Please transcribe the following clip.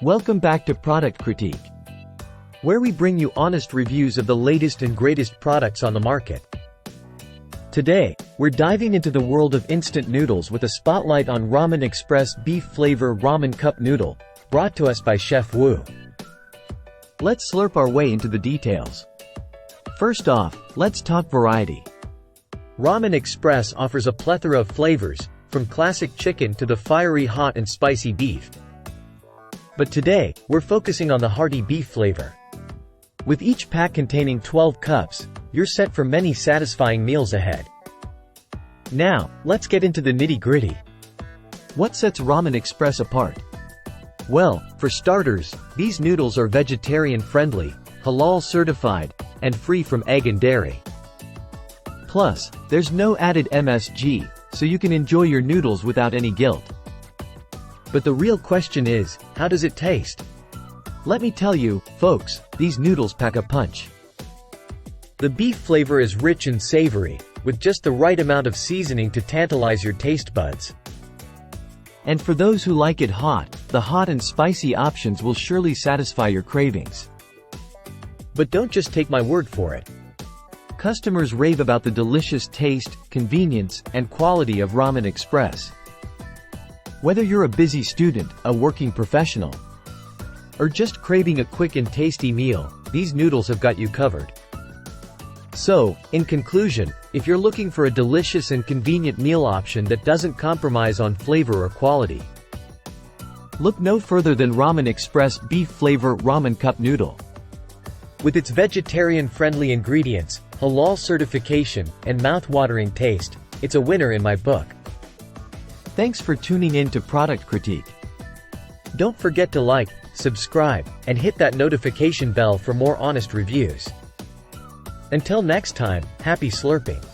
Welcome back to Product Critique, where we bring you honest reviews of the latest and greatest products on the market. Today, we're diving into the world of instant noodles with a spotlight on Ramen Express Beef Flavor Ramen Cup Noodle, brought to us by Chef Wu. Let's slurp our way into the details. First off, let's talk variety. Ramen Express offers a plethora of flavors, from classic chicken to the fiery hot and spicy beef. But today, we're focusing on the hearty beef flavor. With each pack containing 12 cups, you're set for many satisfying meals ahead. Now, let's get into the nitty-gritty. What sets Ramen Express apart? Well, for starters, these noodles are vegetarian-friendly, halal-certified, and free from egg and dairy. Plus, there's no added MSG, so you can enjoy your noodles without any guilt. But the real question is, how does it taste? Let me tell you, folks, these noodles pack a punch. The beef flavor is rich and savory, with just the right amount of seasoning to tantalize your taste buds. And for those who like it hot, the hot and spicy options will surely satisfy your cravings. But don't just take my word for it. Customers rave about the delicious taste, convenience, and quality of Ramen Express. Whether you're a busy student, a working professional, or just craving a quick and tasty meal, these noodles have got you covered. So, in conclusion, if you're looking for a delicious and convenient meal option that doesn't compromise on flavor or quality, look no further than Ramen Express Beef Flavor Ramen Cup Noodle. With its vegetarian-friendly ingredients, halal certification, and mouth-watering taste, it's a winner in my book. Thanks for tuning in to Product Critique. Don't forget to like, subscribe, and hit that notification bell for more honest reviews. Until next time, happy slurping.